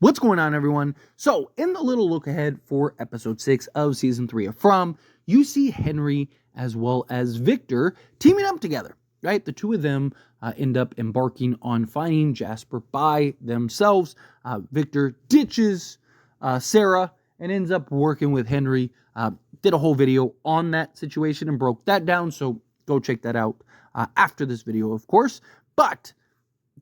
What's going on, everyone? So, in the little look ahead for episode 6 of season 3 of From, you see Henry as well as Victor teaming up together, right? The two of them end up embarking on finding Jasper by themselves. Victor ditches Sarah and ends up working with Henry. Did a whole video on that situation and broke that down, so go check that out after this video, of course. But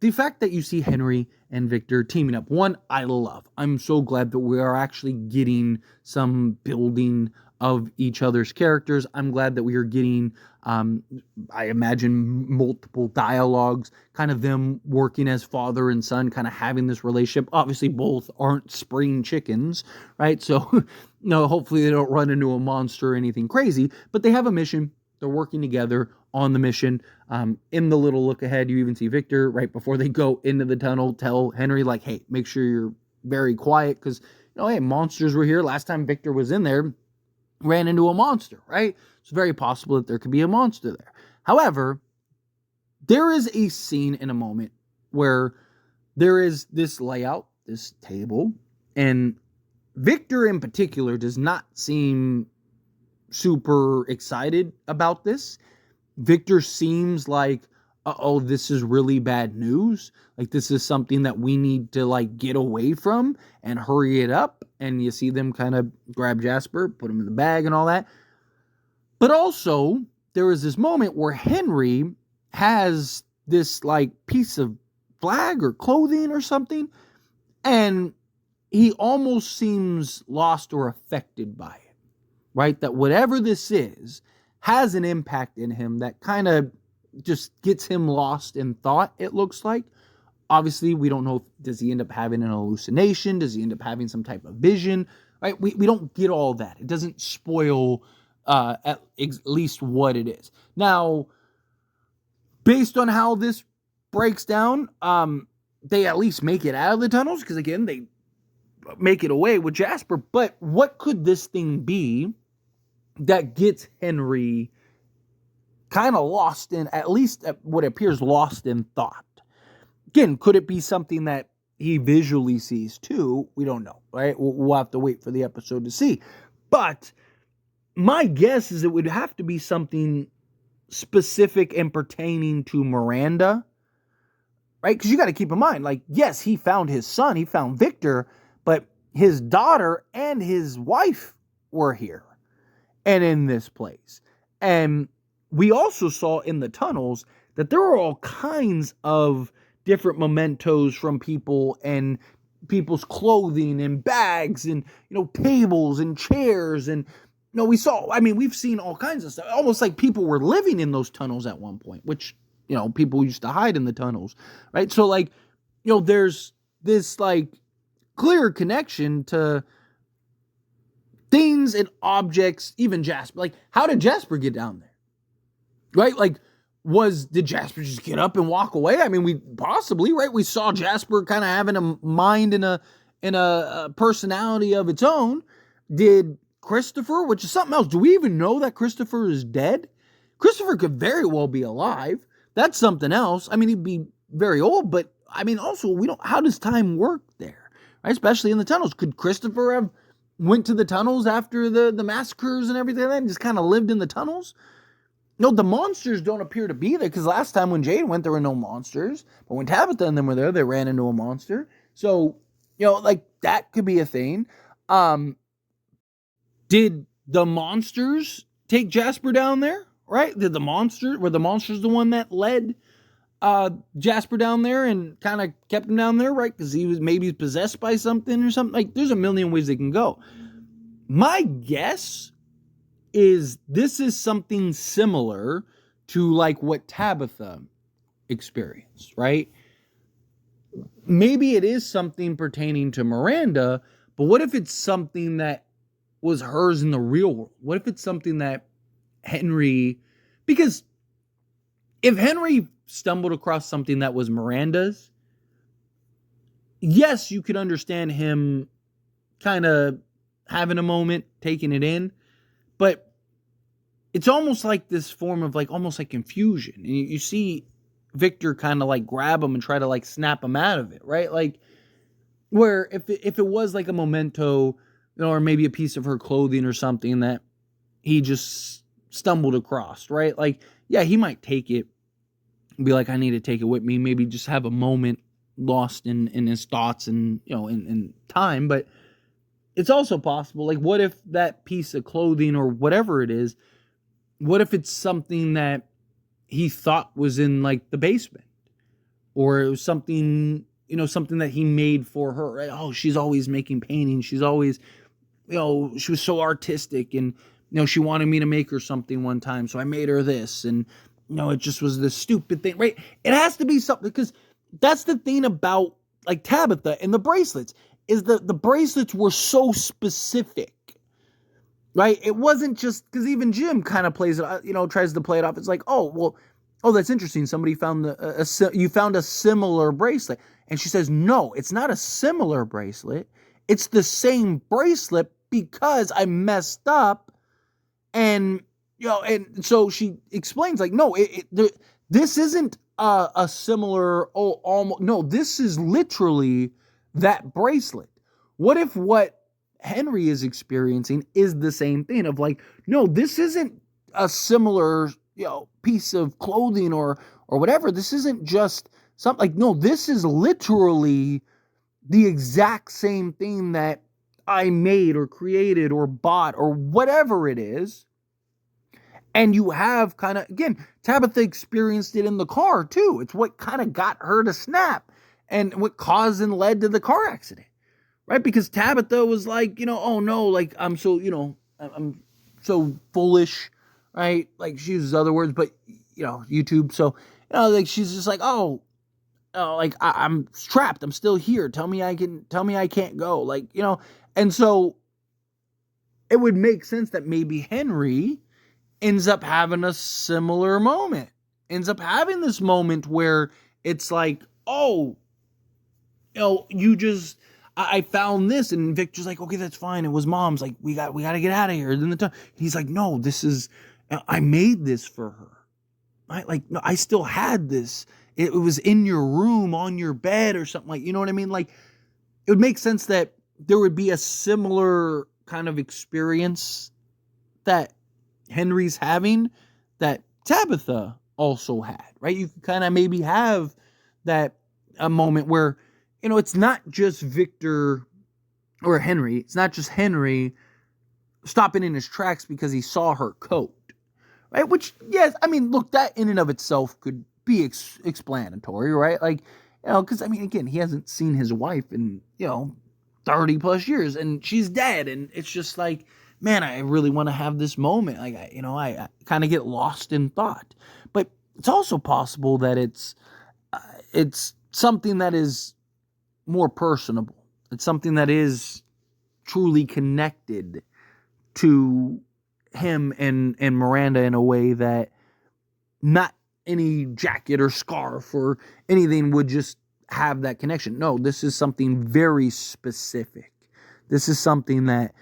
the fact that you see Henry and Victor teaming up, one, I love. I'm so glad that we are actually getting some building of each other's characters. I'm glad that we are getting, I imagine, multiple dialogues, kind of them working as father and son, kind of having this relationship. Obviously, both aren't spring chickens, right? So, hopefully they don't run into a monster or anything crazy, but they have a mission. They're working together on the mission. In the little look ahead, you even see Victor, right before they go into the tunnel, tell Henry, like, hey, make sure you're very quiet because, hey, monsters were here. Last time Victor was in there, ran into a monster, right? It's very possible that there could be a monster there. However, there is a scene in a moment where there is this layout, this table, and Victor in particular does not seem super excited about this. Victor seems like, this is really bad news. Like, this is something that we need to, get away from and hurry it up. And you see them kind of grab Jasper, put him in the bag and all that. But also, there is this moment where Henry has this, piece of flag or clothing or something. And he almost seems lost or affected by it. Right? That whatever this is has an impact in him that kind of just gets him lost in thought, it looks like. Obviously, we don't know, does he end up having an hallucination? Does he end up having some type of vision? Right? We don't get all that. It doesn't spoil at least what it is. Now, based on how this breaks down, they at least make it out of the tunnels because, again, they make it away with Jasper. But what could this thing be that gets Henry kind of lost in, at least what appears lost in thought? Again, could it be something that he visually sees too? We don't know, right? We'll have to wait for the episode to see. But my guess is it would have to be something specific and pertaining to Miranda, right? Because you got to keep in mind, yes, he found his son, he found Victor, but his daughter and his wife were here and in this place. And we also saw in the tunnels that there were all kinds of different mementos from people and people's clothing and bags and, tables and chairs. And, we've seen all kinds of stuff. Almost like people were living in those tunnels at one point, which, people used to hide in the tunnels, right? So, there's this, clear connection to things and objects, even Jasper. How did Jasper get down there? Right? Did Jasper just get up and walk away? We possibly, right? We saw Jasper kind of having a mind and a personality of its own. Did Christopher, which is something else, do we even know that Christopher is dead? Christopher could very well be alive. That's something else. He'd be very old, but also we don't, how does time work there? Right? Especially in the tunnels. Could Christopher have went to the tunnels after the massacres and everything like that and just kind of lived in the tunnels? No, the monsters don't appear to be there because last time when Jade went, there were no monsters. But when Tabitha and them were there, they ran into a monster. So, that could be a thing. Did the monsters take Jasper down there? Right? Were the monsters the one that led Jasper down there and kind of kept him down there, right? Because he was maybe possessed by something or something. There's a million ways they can go. My guess is this is something similar to what Tabitha experienced, right? Maybe it is something pertaining to Miranda, but what if it's something that was hers in the real world? What if it's something that Henry, because if Henry stumbled across something that was Miranda's, yes, you could understand him kind of having a moment, taking it in, but it's almost like this form of almost like confusion. And you see Victor kind of grab him and try to snap him out of it, right? Where if it was like a memento, or maybe a piece of her clothing or something that he just stumbled across, right? Like, yeah, he might take it and be like, I need to take it with me. Maybe just have a moment lost in his thoughts and, in time. But it's also possible, like, what if that piece of clothing or whatever it is, what if it's something that he thought was in like the basement, or it was something, something that he made for her, right? Oh, she's always making paintings. She's always, she was so artistic, and, she wanted me to make her something one time. So I made her this, and, it just was this stupid thing, right? It has to be something, because that's the thing about like Tabitha and the bracelets, is the bracelets were so specific, right? It wasn't just, because even Jim kind of plays it, tries to play it off. It's like, oh, well, oh, that's interesting. Somebody found you found a similar bracelet. And she says, no, it's not a similar bracelet. It's the same bracelet, because I messed up. And, and so she explains, like, no, this isn't a similar, almost, no, this is literally that bracelet. What if what Henry is experiencing is the same thing of like, no, this isn't a similar, piece of clothing or whatever. This isn't just something, like, no, this is literally the exact same thing that I made or created or bought or whatever it is. And you have kind of, again, Tabitha experienced it in the car too. It's what kind of got her to snap and what caused and led to the car accident, right? Because Tabitha was like, oh no, like, I'm so, I'm so foolish, right? Like, she uses other words, but, YouTube. So, like, she's just like, oh, like, I'm trapped. I'm still here. Tell me I can't go. Like, and so it would make sense that maybe Henry ends up having a similar moment, ends up having this moment where it's like, oh, you just, I found this, and Victor's like, okay, that's fine. It was Mom's. Like, we got to get out of here. And then he's like, no, I made this for her. Like, no, I still had this. It was in your room, on your bed or something, like, you know what I mean? Like, it would make sense that there would be a similar kind of experience that Henry's having that Tabitha also had, right? You could kind of maybe have that a moment where, it's not just Victor or Henry. It's not just Henry stopping in his tracks because he saw her coat, right? Which, yes, I mean, look, that in and of itself could be explanatory, right? Like, because, I mean, again, he hasn't seen his wife in, 30 plus years, and she's dead, and it's just like, man, I really want to have this moment. Like, I kind of get lost in thought. But it's also possible that it's something that is more personable. It's something that is truly connected to him and Miranda in a way that not any jacket or scarf or anything would just have that connection. No, this is something very specific. This is something that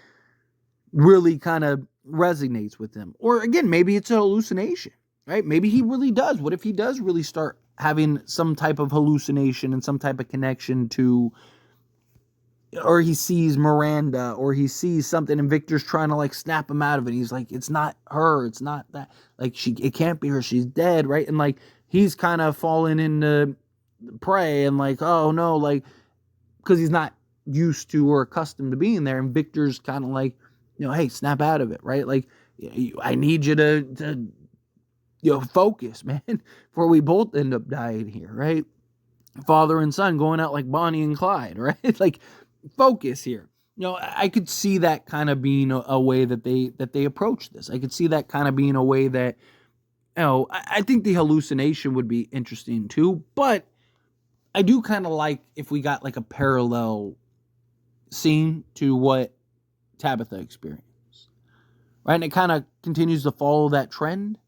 really kind of resonates with him. Or again, maybe it's a hallucination, right? Maybe he really does. What if he does really start having some type of hallucination and some type of connection to, or he sees Miranda, or he sees something and Victor's trying to like snap him out of it. He's like, it's not her. It's not that. Like, it can't be her. She's dead, right? And like, he's kind of falling into prey and like, oh no, like, because he's not used to or accustomed to being there. And Victor's kind of like, hey, snap out of it, right? Like, I need you to focus, man, before we both end up dying here, right? Father and son going out like Bonnie and Clyde, right? Like, focus here. I could see that kind of being a way that they approach this. I could see that kind of being a way that, I think the hallucination would be interesting too, but I do kind of like if we got like a parallel scene to what Tabitha experienced, right? And it kind of continues to follow that trend,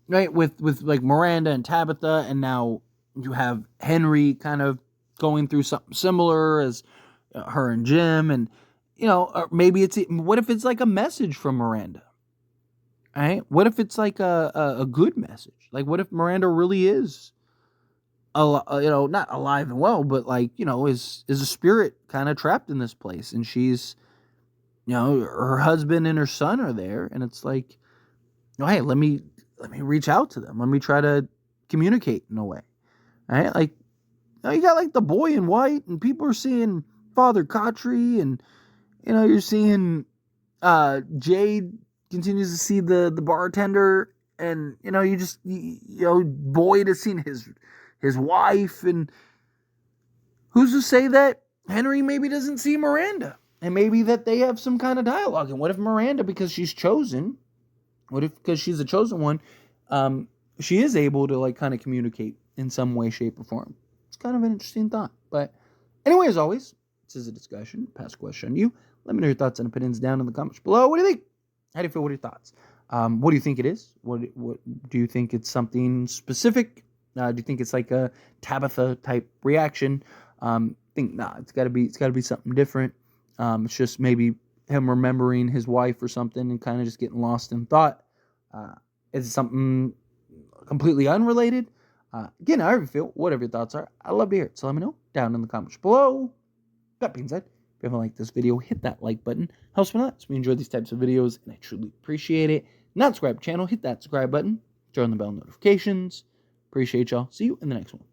right? With like Miranda and Tabitha, and now you have Henry kind of going through something similar as her and Jim, and or maybe what if it's like a message from Miranda, right? What if it's like a good message? Like, what if Miranda really is not alive and well, but like, is a spirit kind of trapped in this place, and she's, her husband and her son are there, and it's like, hey, let me reach out to them. Let me try to communicate in a way. Right? Like, you got like the boy in white, and people are seeing Father Kotri, and you're seeing Jade continues to see the bartender, and Boyd has seen his wife, and who's to say that Henry maybe doesn't see Miranda, and maybe that they have some kind of dialogue. And what if Miranda, because she's chosen, because she's the chosen one, she is able to like kind of communicate in some way, shape, or form? It's kind of an interesting thought. But anyway, as always, this is a discussion. Pass question on you. Let me know your thoughts and opinions down in the comments below. What do you think? How do you feel? What are your thoughts? What do you think it is? What do you think it's something specific? Do you think it's like a Tabitha type reaction? It's got to be something different. It's just maybe him remembering his wife or something and kind of just getting lost in thought. Is it something completely unrelated? Again, however you feel, whatever your thoughts are, I'd love to hear it. So let me know down in the comments below. That being said, if you haven't liked this video, hit that like button. Helps me a lot. So we enjoy these types of videos, and I truly appreciate it. Not subscribe to the channel, hit that subscribe button. Turn on the bell notifications. Appreciate y'all. See you in the next one.